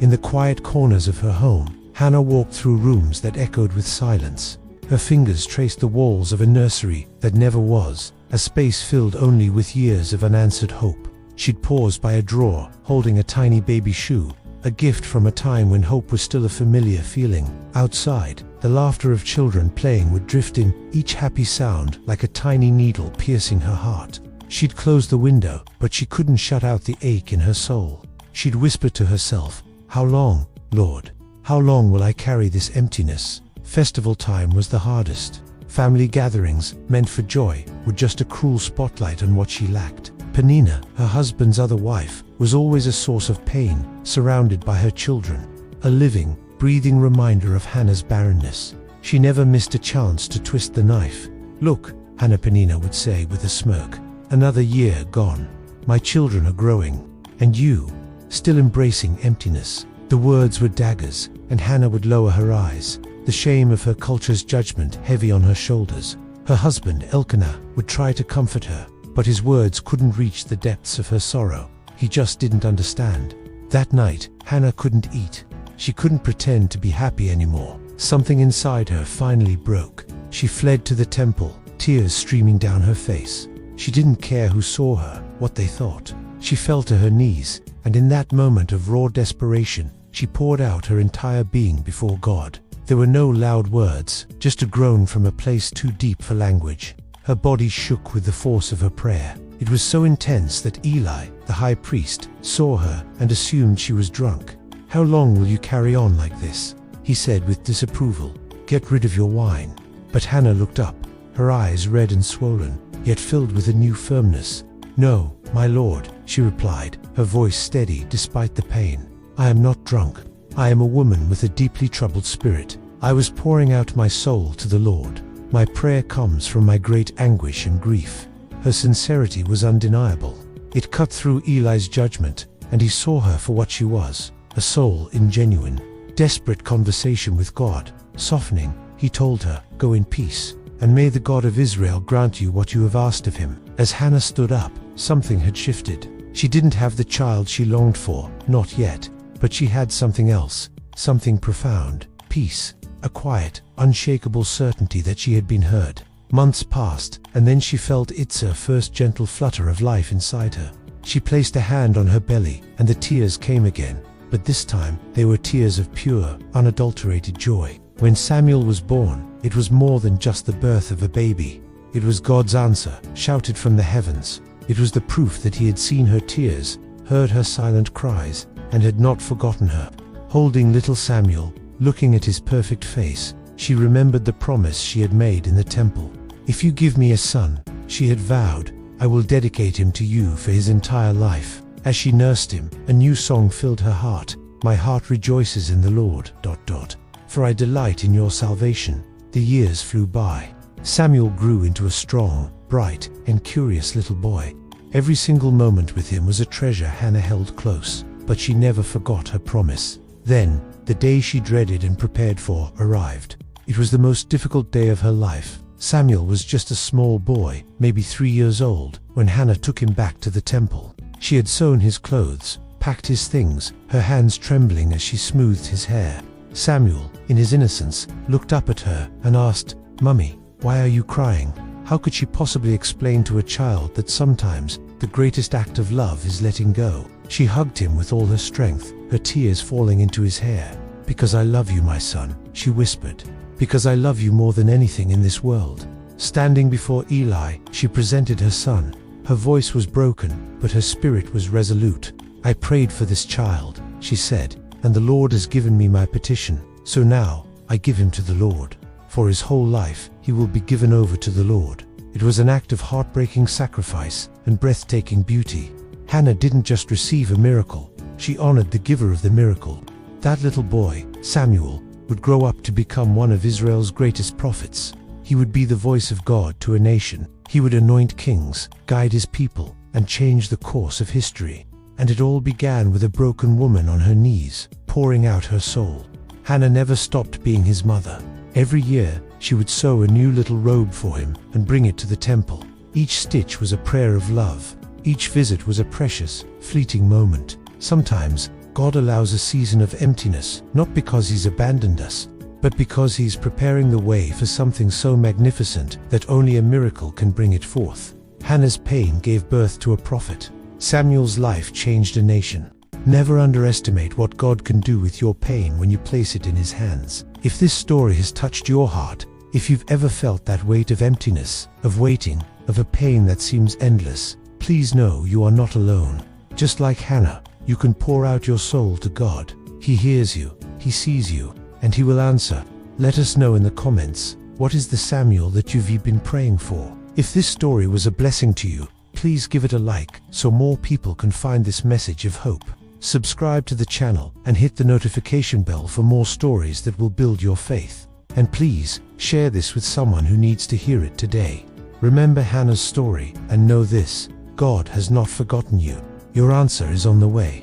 In the quiet corners of her home, Hannah walked through rooms that echoed with silence. Her fingers traced the walls of a nursery that never was, a space filled only with years of unanswered hope. She'd pause by a drawer, holding a tiny baby shoe, a gift from a time when hope was still a familiar feeling. Outside, the laughter of children playing would drift in, each happy sound like a tiny needle piercing her heart. She'd close the window, but she couldn't shut out the ache in her soul. She'd whisper to herself, "How long, Lord? How long will I carry this emptiness?" Festival time was the hardest. Family gatherings, meant for joy, were just a cruel spotlight on what she lacked. Penina, her husband's other wife, was always a source of pain, surrounded by her children, a living, breathing reminder of Hannah's barrenness. She never missed a chance to twist the knife. "Look," Hannah Penina would say with a smirk, "another year gone. My children are growing. And you, still embracing emptiness." The words were daggers, and Hannah would lower her eyes, the shame of her culture's judgment heavy on her shoulders. Her husband, Elkanah, would try to comfort her, but his words couldn't reach the depths of her sorrow. He just didn't understand. That night, Hannah couldn't eat. She couldn't pretend to be happy anymore. Something inside her finally broke. She fled to the temple, tears streaming down her face. She didn't care who saw her, what they thought. She fell to her knees, and in that moment of raw desperation, she poured out her entire being before God. There were no loud words, just a groan from a place too deep for language. Her body shook with the force of her prayer. It was so intense that Eli, the high priest, saw her and assumed she was drunk. "How long will you carry on like this?" he said with disapproval. "Get rid of your wine." But Hannah looked up, her eyes red and swollen, yet filled with a new firmness. "No, my Lord," she replied, her voice steady despite the pain. "I am not drunk. I am a woman with a deeply troubled spirit. I was pouring out my soul to the Lord. My prayer comes from my great anguish and grief." Her sincerity was undeniable. It cut through Eli's judgment, and he saw her for what she was, a soul in genuine, desperate conversation with God. Softening, he told her, "Go in peace, and may the God of Israel grant you what you have asked of him." As Hannah stood up, something had shifted. She didn't have the child she longed for, not yet, but she had something else, something profound, peace, a quiet, unshakable certainty that she had been heard. Months passed, and then she felt Itzer's first gentle flutter of life inside her. She placed a hand on her belly, and the tears came again, but this time they were tears of pure, unadulterated joy. When Samuel was born, it was more than just the birth of a baby. It was God's answer, shouted from the heavens. It was the proof that he had seen her tears, heard her silent cries, and had not forgotten her. Holding little Samuel, looking at his perfect face, she remembered the promise she had made in the temple. "If you give me a son," she had vowed, "I will dedicate him to you for his entire life." As she nursed him, a new song filled her heart. "My heart rejoices in the Lord, ... for I delight in your salvation." The years flew by. Samuel grew into a strong, bright, and curious little boy. Every single moment with him was a treasure Hannah held close, but she never forgot her promise. Then, the day she dreaded and prepared for arrived. It was the most difficult day of her life. Samuel was just a small boy, maybe 3 years old, when Hannah took him back to the temple. She had sewn his clothes, packed his things, her hands trembling as she smoothed his hair. Samuel, in his innocence, looked up at her and asked, "Mummy, why are you crying?" How could she possibly explain to a child that sometimes the greatest act of love is letting go? She hugged him with all her strength, her tears falling into his hair. "Because I love you, my son," she whispered. "Because I love you more than anything in this world." Standing before Eli, she presented her son. Her voice was broken, but her spirit was resolute. "I prayed for this child," she said, "and the Lord has given me my petition. So now, I give him to the Lord. For his whole life, he will be given over to the Lord." It was an act of heartbreaking sacrifice and breathtaking beauty. Hannah didn't just receive a miracle, she honored the giver of the miracle. That little boy, Samuel, would grow up to become one of Israel's greatest prophets. He would be the voice of God to a nation. He would anoint kings, guide his people, and change the course of history. And it all began with a broken woman on her knees, pouring out her soul. Hannah never stopped being his mother. Every year, she would sew a new little robe for him and bring it to the temple. Each stitch was a prayer of love. Each visit was a precious, fleeting moment. Sometimes, God allows a season of emptiness, not because He's abandoned us, but because He's preparing the way for something so magnificent that only a miracle can bring it forth. Hannah's pain gave birth to a prophet. Samuel's life changed a nation. Never underestimate what God can do with your pain when you place it in His hands. If this story has touched your heart, if you've ever felt that weight of emptiness, of waiting, of a pain that seems endless, please know you are not alone. Just like Hannah, you can pour out your soul to God. He hears you, He sees you, and He will answer. Let us know in the comments, what is the Samuel that you've been praying for? If this story was a blessing to you, please give it a like so more people can find this message of hope. Subscribe to the channel and hit the notification bell for more stories that will build your faith. And please, share this with someone who needs to hear it today. Remember Hannah's story and know this: God has not forgotten you. Your answer is on the way.